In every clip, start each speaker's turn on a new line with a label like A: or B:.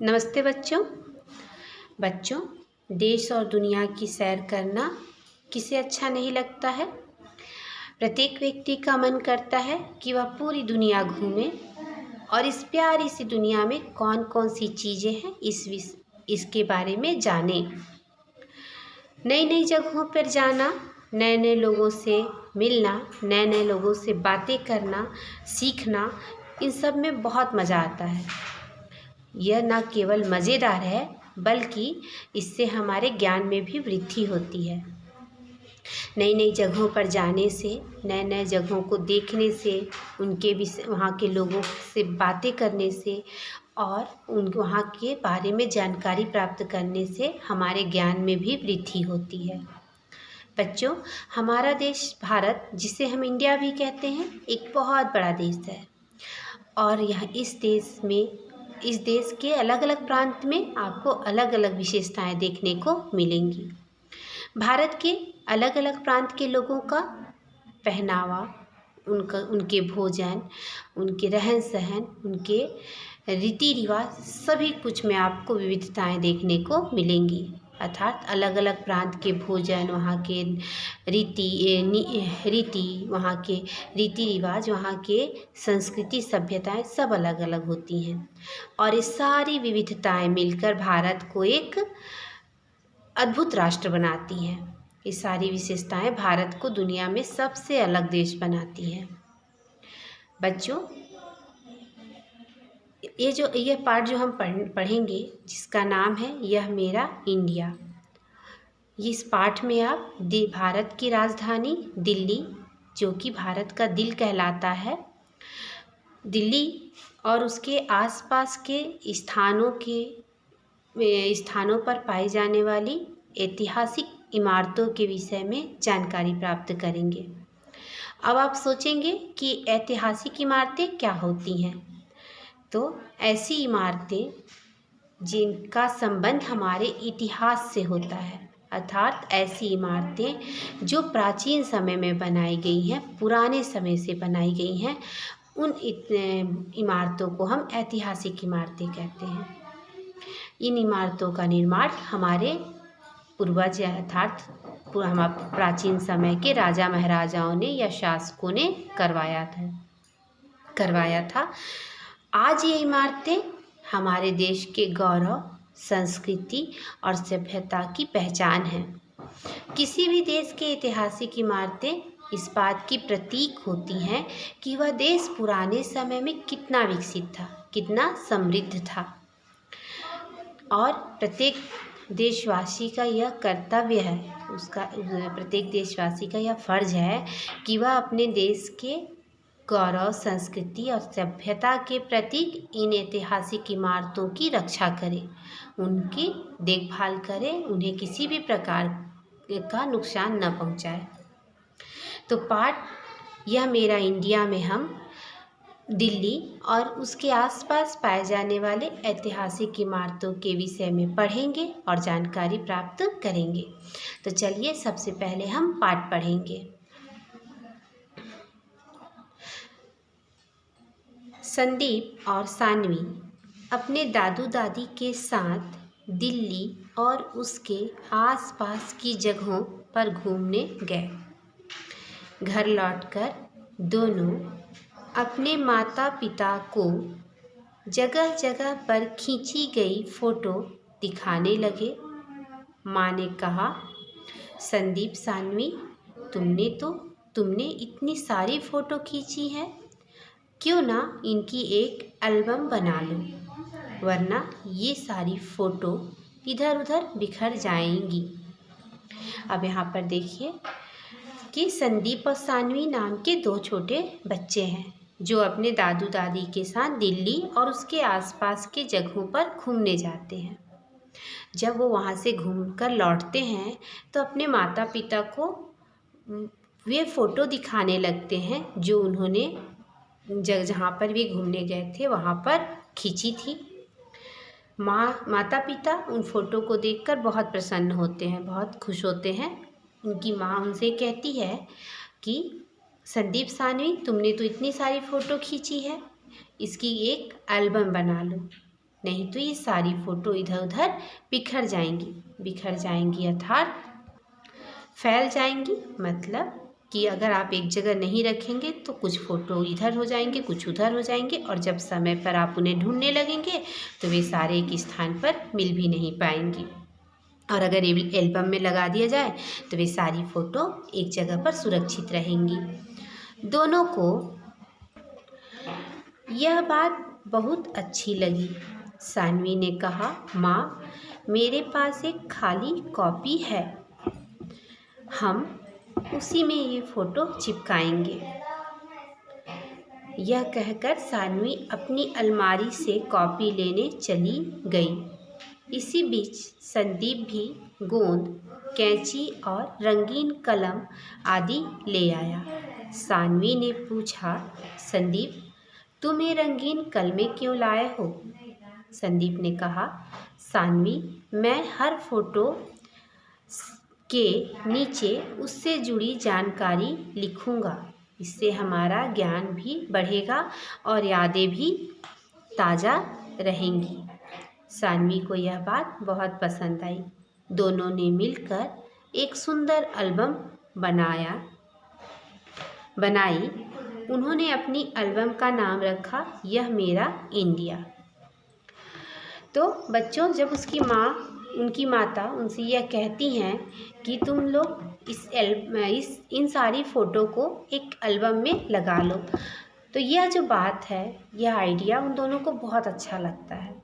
A: नमस्ते बच्चों। बच्चों, देश और दुनिया की सैर करना किसे अच्छा नहीं लगता है। प्रत्येक व्यक्ति का मन करता है कि वह पूरी दुनिया घूमे और इस प्यारी सी दुनिया में कौन कौन सी चीज़ें हैं इसके बारे में जाने। नई नई जगहों पर जाना, नए नए लोगों से मिलना, नए नए लोगों से बातें करना, सीखना, इन सब में बहुत मज़ा आता है। यह न केवल मज़ेदार है बल्कि इससे हमारे ज्ञान में भी वृद्धि होती है। नई नई जगहों पर जाने से, नए नए जगहों को देखने से, उनके विषय, वहाँ के लोगों से बातें करने से और वहाँ के बारे में जानकारी प्राप्त करने से हमारे ज्ञान में भी वृद्धि होती है। बच्चों, हमारा देश भारत, जिसे हम इंडिया भी कहते हैं, एक बहुत बड़ा देश है और इस देश के अलग अलग प्रांत में आपको अलग अलग विशेषताएं देखने को मिलेंगी। भारत के अलग अलग प्रांत के लोगों का पहनावा, उनके भोजन, उनके रहन सहन, उनके रीति रिवाज, सभी कुछ में आपको विविधताएं देखने को मिलेंगी। अर्थात अलग अलग प्रांत के भोजन, वहाँ के वहाँ के रीति रिवाज, वहाँ के संस्कृति, सभ्यताएं सब अलग अलग होती हैं और ये सारी विविधताएं मिलकर भारत को एक अद्भुत राष्ट्र बनाती हैं। ये सारी विशेषताएं भारत को दुनिया में सबसे अलग देश बनाती हैं। बच्चों, यह पाठ जो हम पढ़ेंगे, जिसका नाम है यह मेरा इंडिया। इस पाठ में आप भारत की राजधानी दिल्ली, जो कि भारत का दिल कहलाता है, दिल्ली और उसके आसपास के स्थानों पर पाई जाने वाली ऐतिहासिक इमारतों के विषय में जानकारी प्राप्त करेंगे। अब आप सोचेंगे कि ऐतिहासिक इमारतें क्या होती हैं। तो ऐसी इमारतें जिनका संबंध हमारे इतिहास से होता है, अर्थात ऐसी इमारतें जो प्राचीन समय में बनाई गई हैं, पुराने समय से बनाई गई हैं, उन इमारतों को हम ऐतिहासिक इमारतें कहते हैं। इन इमारतों का निर्माण हमारे पूर्वज, अर्थात प्राचीन समय के राजा महाराजाओं ने या शासकों ने करवाया था। आज ये इमारतें हमारे देश के गौरव, संस्कृति और सभ्यता की पहचान है। किसी भी देश के ऐतिहासिक इमारतें इस बात की प्रतीक होती हैं कि वह देश पुराने समय में कितना विकसित था, कितना समृद्ध था और प्रत्येक देशवासी का यह कर्तव्य है, प्रत्येक देशवासी का यह फर्ज है कि वह अपने देश के गौरव, संस्कृति और सभ्यता के प्रतीक इन ऐतिहासिक इमारतों की रक्षा करे, उनकी देखभाल करे, उन्हें किसी भी प्रकार का नुकसान न पहुंचाए। तो पाठ यह मेरा इंडिया में हम दिल्ली और उसके आसपास पाए जाने वाले ऐतिहासिक इमारतों के विषय में पढ़ेंगे और जानकारी प्राप्त करेंगे। तो चलिए सबसे पहले हम पाठ पढ़ेंगे। संदीप और सान्वी अपने दादू दादी के साथ दिल्ली और उसके आसपास की जगहों पर घूमने गए। घर लौटकर दोनों अपने माता पिता को जगह जगह पर खींची गई फ़ोटो दिखाने लगे। माँ ने कहा, संदीप, सान्वी, तुमने इतनी सारी फ़ोटो खींची है, क्यों ना इनकी एक एल्बम बना लो, वरना ये सारी फ़ोटो इधर उधर बिखर जाएंगी। अब यहाँ पर देखिए कि संदीप और सान्वी नाम के दो छोटे बच्चे हैं जो अपने दादू दादी के साथ दिल्ली और उसके आसपास के जगहों पर घूमने जाते हैं। जब वो वहाँ से घूमकर लौटते हैं तो अपने माता पिता को वे फ़ोटो दिखाने लगते हैं जो उन्होंने जहाँ पर वे घूमने गए थे वहाँ पर खींची थी। माता पिता उन फ़ोटो को देखकर बहुत प्रसन्न होते हैं, बहुत खुश होते हैं। उनकी माँ उनसे कहती है कि संदीप, सान्वी, तुमने तो इतनी सारी फ़ोटो खींची है, इसकी एक एल्बम बना लो। नहीं तो ये सारी फ़ोटो इधर उधर बिखर जाएंगी अर्थात फैल जाएंगी। मतलब कि अगर आप एक जगह नहीं रखेंगे तो कुछ फ़ोटो इधर हो जाएंगे, कुछ उधर हो जाएंगे, और जब समय पर आप उन्हें ढूंढने लगेंगे तो वे सारे एक स्थान पर मिल भी नहीं पाएंगी। और अगर एल्बम में लगा दिया जाए तो वे सारी फ़ोटो एक जगह पर सुरक्षित रहेंगी। दोनों को यह बात बहुत अच्छी लगी। सानवी ने कहा, माँ, मेरे पास एक खाली कॉपी है, हम उसी में ये फ़ोटो चिपकाएंगे। यह कहकर सानवी अपनी अलमारी से कॉपी लेने चली गई। इसी बीच संदीप भी गोंद, कैंची और रंगीन कलम आदि ले आया। सानवी ने पूछा, संदीप, तुम ये रंगीन कलमें क्यों लाए हो? संदीप ने कहा, सानवी, मैं हर फोटो के नीचे उससे जुड़ी जानकारी लिखूंगा। इससे हमारा ज्ञान भी बढ़ेगा और यादें भी ताज़ा रहेंगी। सानवी को यह बात बहुत पसंद आई। दोनों ने मिलकर एक सुंदर एल्बम बनाई। उन्होंने अपनी एल्बम का नाम रखा, यह मेरा इंडिया। तो बच्चों, जब उनकी माता उनसे यह कहती हैं कि तुम लोग इन सारी फ़ोटो को एक एल्बम में लगा लो, तो यह जो बात है, यह आइडिया उन दोनों को बहुत अच्छा लगता है।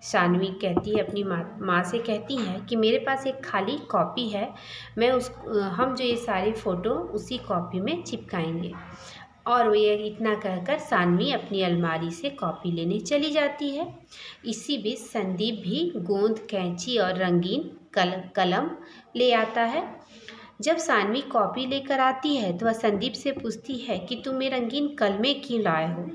A: सानवी कहती है, अपनी माँ से कहती है कि मेरे पास एक खाली कॉपी है, हम जो ये सारी फ़ोटो उसी कॉपी में चिपकाएंगे। और वो ये इतना कहकर सानवी अपनी अलमारी से कॉपी लेने चली जाती है। इसी बीच संदीप भी गोंद, कैंची और रंगीन कलम ले आता है। जब सानवी कॉपी लेकर आती है तो वह संदीप से पूछती है कि तुम ये रंगीन कलमें क्यों लाए हो?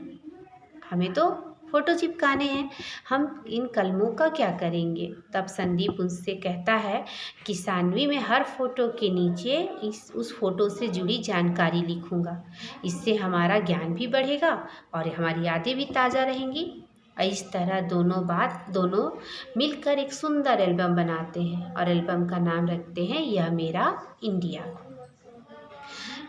A: हमें तो फ़ोटो चिपकाने हैं, हम इन कलमों का क्या करेंगे? तब संदीप उनसे कहता है कि सानवी, मैं हर फ़ोटो के नीचे उस फ़ोटो से जुड़ी जानकारी लिखूंगा। इससे हमारा ज्ञान भी बढ़ेगा और हमारी यादें भी ताज़ा रहेंगी। इस तरह दोनों मिलकर एक सुंदर एल्बम बनाते हैं और एल्बम का नाम रखते हैं, यह मेरा इंडिया।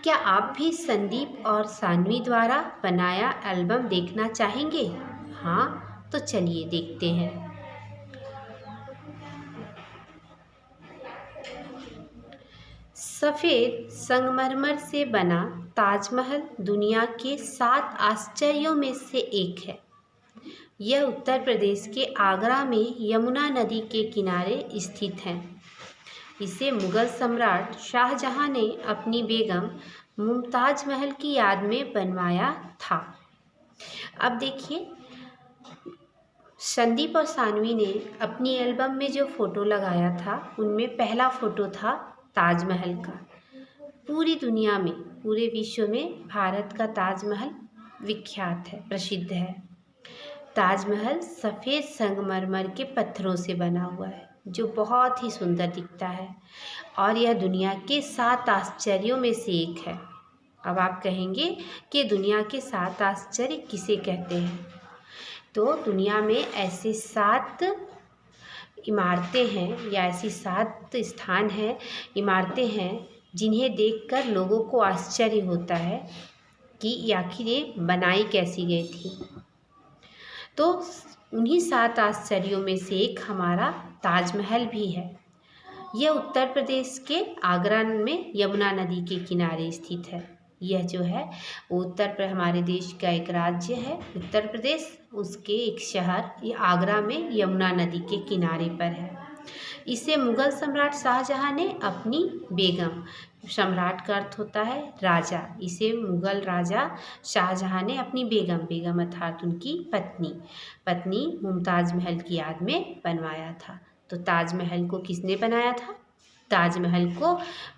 A: क्या आप भी संदीप और सानवी द्वारा बनाया एल्बम देखना चाहेंगे? हाँ, तो चलिए देखते हैं। सफ़ेद संगमरमर से बना ताजमहल दुनिया के 7 आश्चर्यों में से एक है। यह उत्तर प्रदेश के आगरा में यमुना नदी के किनारे स्थित है। इसे मुग़ल सम्राट शाहजहां ने अपनी बेगम मुमताज़ महल की याद में बनवाया था। अब देखिए, संदीप और सानवी ने अपनी एल्बम में जो फ़ोटो लगाया था, उनमें पहला फ़ोटो था ताजमहल का। पूरी दुनिया में, पूरे विश्व में भारत का ताजमहल विख्यात है, प्रसिद्ध है। ताजमहल सफ़ेद संगमरमर के पत्थरों से बना हुआ है, जो बहुत ही सुंदर दिखता है और यह दुनिया के 7 आश्चर्यों में से एक है। अब आप कहेंगे कि दुनिया के 7 आश्चर्य किसे कहते हैं? तो दुनिया में ऐसे 7 इमारतें हैं या ऐसी 7 स्थान हैं, इमारतें हैं, जिन्हें देखकर लोगों को आश्चर्य होता है कि आखिर ये बनाई कैसी गई थी। तो उन्हीं 7 आश्चर्यों में से एक हमारा ताजमहल भी है। यह उत्तर प्रदेश के आगरा में यमुना नदी के किनारे स्थित है। यह जो है वो हमारे देश का एक राज्य है उत्तर प्रदेश, उसके एक शहर ये आगरा में यमुना नदी के किनारे पर है। इसे मुग़ल सम्राट शाहजहां ने अपनी बेगम, सम्राट का अर्थ होता है राजा, इसे मुग़ल राजा शाहजहां ने अपनी बेगम अर्थात उनकी पत्नी मुमताज़ महल की याद में बनवाया था। तो ताजमहल को किसने बनाया था? ताजमहल को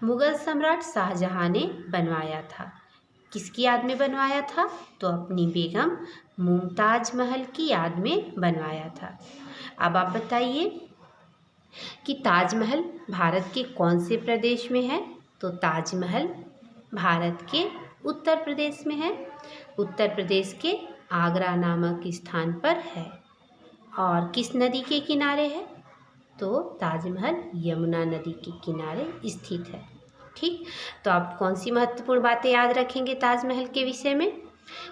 A: मुग़ल सम्राट शाहजहां ने बनवाया था। किसकी याद में बनवाया था? तो अपनी बेगम मुमताज़ महल की याद में बनवाया था। अब आप बताइए कि ताजमहल भारत के कौन से प्रदेश में है? तो ताजमहल भारत के उत्तर प्रदेश में है। उत्तर प्रदेश के आगरा नामक स्थान पर है और किस नदी के किनारे है? तो ताजमहल यमुना नदी के किनारे स्थित है। ठीक, तो आप कौन सी महत्वपूर्ण बातें याद रखेंगे ताजमहल के विषय में?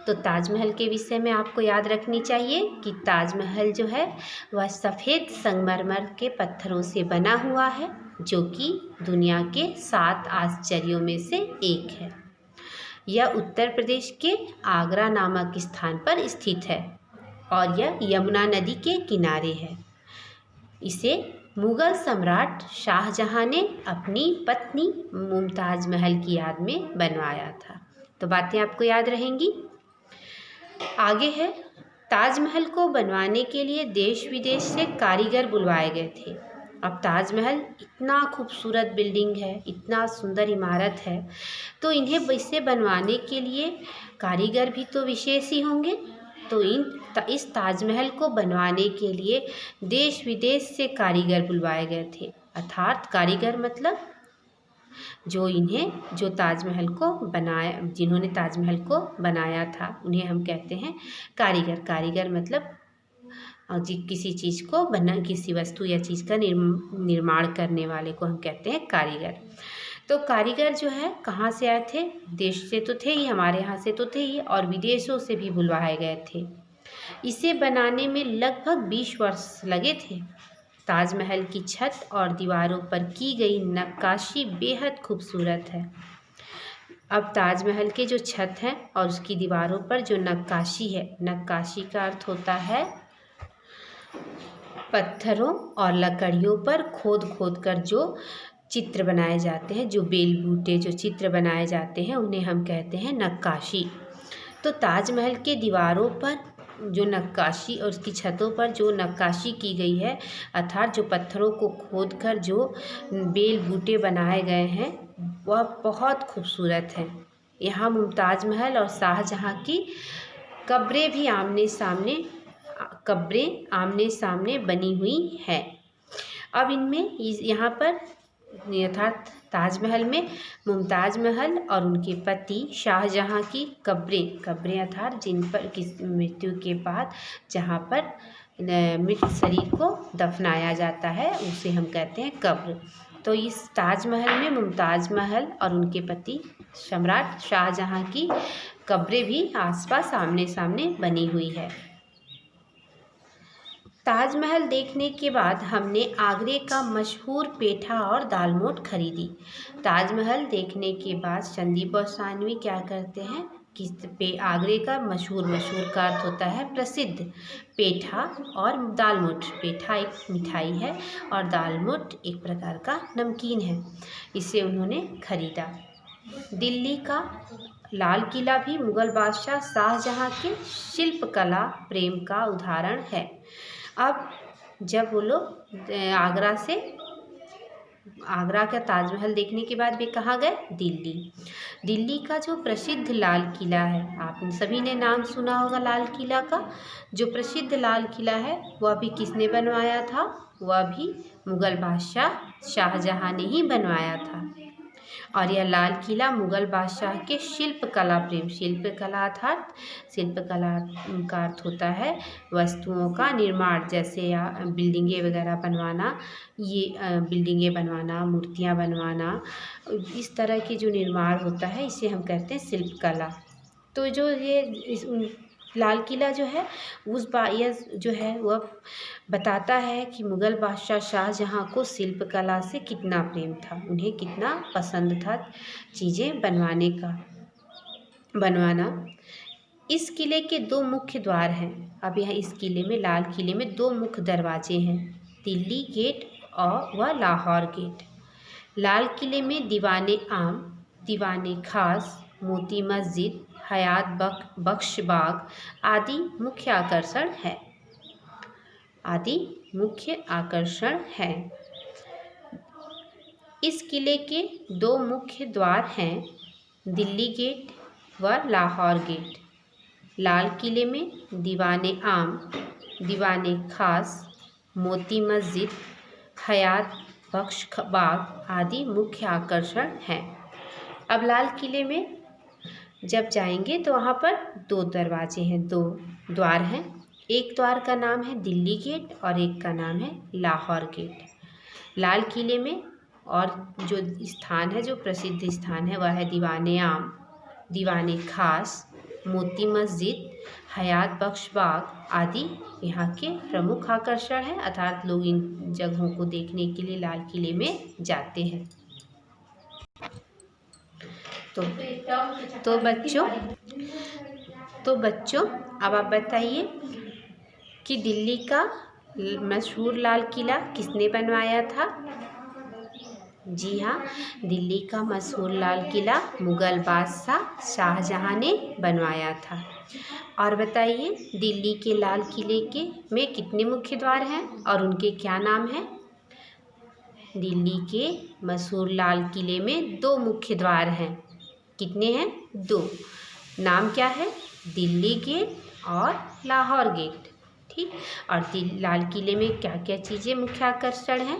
A: तो ताजमहल के विषय में आपको याद रखनी चाहिए कि ताजमहल जो है वह सफ़ेद संगमरमर के पत्थरों से बना हुआ है, जो कि दुनिया के 7 आश्चर्यों में से एक है। यह उत्तर प्रदेश के आगरा नामक स्थान पर स्थित है और यह यमुना नदी के किनारे है। इसे मुगल सम्राट शाहजहां ने अपनी पत्नी मुमताज़ महल की याद में बनवाया था। तो बातें आपको याद रहेंगी। आगे है, ताजमहल को बनवाने के लिए देश विदेश से कारीगर बुलवाए गए थे। अब ताजमहल इतना खूबसूरत बिल्डिंग है, इतना सुंदर इमारत है, तो इन्हें इसे बनवाने के लिए कारीगर भी तो विशेष ही होंगे। तो इस ताजमहल को बनवाने के लिए देश विदेश से कारीगर बुलवाए गए थे। अर्थात कारीगर मतलब जो ताजमहल को बनाया, जिन्होंने ताजमहल को बनाया था, उन्हें हम कहते हैं कारीगर। कारीगर मतलब किसी चीज़ को किसी वस्तु या चीज़ का निर्माण करने वाले को हम कहते हैं कारीगर। तो कारीगर जो है कहाँ से आए थे? देश से तो थे ही, हमारे यहाँ से तो थे ही, और विदेशों से भी बुलवाए गए थे। इसे बनाने में लगभग 20 वर्ष लगे थे। ताजमहल की छत और दीवारों पर की गई नक्काशी बेहद खूबसूरत है। अब ताजमहल के जो छत है और उसकी दीवारों पर जो नक्काशी है, नक्काशी का अर्थ होता है पत्थरों और लकड़ियों पर खोद खोद कर जो चित्र बनाए जाते हैं, जो बेल बूटे जो चित्र बनाए जाते हैं, उन्हें हम कहते हैं नक्काशी। तो ताजमहल के दीवारों पर जो नक्काशी और उसकी छतों पर जो नक्काशी की गई है, अर्थात जो पत्थरों को खोदकर जो बेल बूटे बनाए गए हैं, वह बहुत खूबसूरत है। यहाँ मुमताज़ महल और शाहजहाँ की कब्रें भी आमने सामने बनी हुई है। अब इनमें यहाँ पर अर्थात ताजमहल में मुमताज़ महल और उनके पति शाहजहाँ की कब्रें अर्थात जिन पर किस मृत्यु के बाद जहाँ पर मृत शरीर को दफनाया जाता है, उसे हम कहते हैं कब्र। तो इस ताजमहल में मुमताज़ महल और उनके पति सम्राट शाहजहाँ की कब्रें भी आसपास आमने सामने बनी हुई है। ताजमहल देखने के बाद हमने आगरे का मशहूर पेठा और दालमोट खरीदी। ताजमहल देखने के बाद संदीप और सानवी क्या करते हैं कि आगरे का मशहूर का अर्थ होता है प्रसिद्ध पेठा और दालमोट। पेठा एक मिठाई है और दालमोट एक प्रकार का नमकीन है, इसे उन्होंने खरीदा। दिल्ली का लाल किला भी मुग़ल बादशाह शाहजहाँ के शिल्पकला प्रेम का उदाहरण है। अब जब वो लोग आगरा का ताजमहल देखने के बाद वे कहाँ गए? दिल्ली का जो प्रसिद्ध लाल किला है, आप सभी ने नाम सुना होगा लाल किला का। जो प्रसिद्ध लाल किला है वह भी किसने बनवाया था? वह भी मुग़ल बादशाह शाहजहाँ ने ही बनवाया था। और यह लाल किला मुग़ल बादशाह के शिल्पकला का अर्थ होता है वस्तुओं का निर्माण, जैसे बिल्डिंगें वगैरह बनवाना, बिल्डिंगें बनवाना, मूर्तियाँ बनवाना, इस तरह के जो निर्माण होता है इसे हम कहते हैं शिल्पकला। तो जो ये लाल किला जो है यह जो है वह बताता है कि मुग़ल बादशाह शाहजहाँ को शिल्पकला से कितना प्रेम था, उन्हें कितना पसंद था चीज़ें बनवाना। इस किले के 2 मुख्य द्वार हैं। अब यहाँ इस किले में, लाल किले में 2 मुख्य दरवाजे हैं, दिल्ली गेट और लाहौर गेट। लाल किले में दीवाने आम, दीवाने खास, मोती मस्जिद, हयात बख्श बाग आदि मुख्य आकर्षण है। इस किले के 2 मुख्य द्वार हैं, दिल्ली गेट व लाहौर गेट। लाल किले में दीवाने आम, दीवाने खास, मोती मस्जिद, हयात बख्श बाग आदि मुख्य आकर्षण हैं। अब लाल किले में जब जाएंगे तो वहाँ पर 2 दरवाजे हैं, 2 द्वार हैं। एक द्वार का नाम है दिल्ली गेट और एक का नाम है लाहौर गेट। लाल किले में और जो स्थान है, जो प्रसिद्ध स्थान है, वह है दीवाने आम, दीवाने खास, मोती मस्जिद, हयात बख्श बाग आदि यहाँ के प्रमुख आकर्षण हैं, अर्थात लोग इन जगहों को देखने के लिए लाल किले में जाते हैं। तो बच्चों अब आप बताइए कि दिल्ली का मशहूर लाल किला किसने बनवाया था? जी हाँ, दिल्ली का मशहूर लाल किला मुग़ल बादशाह शाहजहाँ ने बनवाया था। और बताइए दिल्ली के लाल किले में कितने मुख्य द्वार हैं और उनके क्या नाम हैं? दिल्ली के मशहूर लाल किले में 2 मुख्य द्वार हैं। कितने हैं? 2। नाम क्या है? दिल्ली गेट और लाहौर गेट। ठीक। और लाल किले में क्या क्या चीज़ें मुख्य आकर्षण हैं?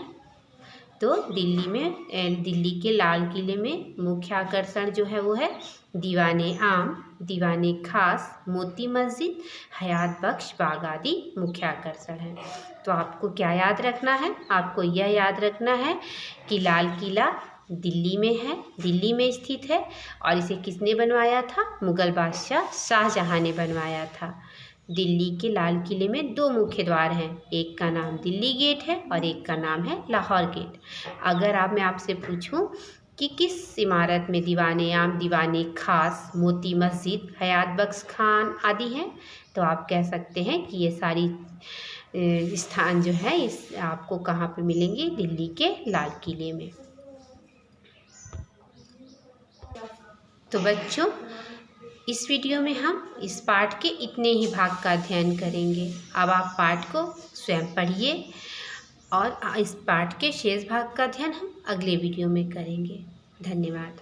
A: तो दिल्ली के लाल किले में मुख्य आकर्षण जो है वो है दीवाने आम, दीवाने खास, मोती मस्जिद, हयात बख्श बाग आदि मुख्य आकर्षण हैं। तो आपको क्या याद रखना है? आपको यह याद रखना है कि लाल किला दिल्ली में है, दिल्ली में स्थित है और इसे किसने बनवाया था? मुग़ल बादशाह शाहजहाँ ने बनवाया था। दिल्ली के लाल किले में 2 मुख्य द्वार हैं, एक का नाम दिल्ली गेट है और एक का नाम है लाहौर गेट। अगर मैं आपसे पूछूं कि किस इमारत में दीवाने आम, दीवाने खास, मोती मस्जिद, हयात बख्श खान आदि हैं, तो आप कह सकते हैं कि ये सारी स्थान जो है इस आपको कहाँ पे मिलेंगे? दिल्ली के लाल किले में। तो बच्चों इस वीडियो में हम इस पाठ के इतने ही भाग का अध्ययन करेंगे। अब आप पाठ को स्वयं पढ़िए और इस पाठ के शेष भाग का अध्ययन हम अगले वीडियो में करेंगे। धन्यवाद।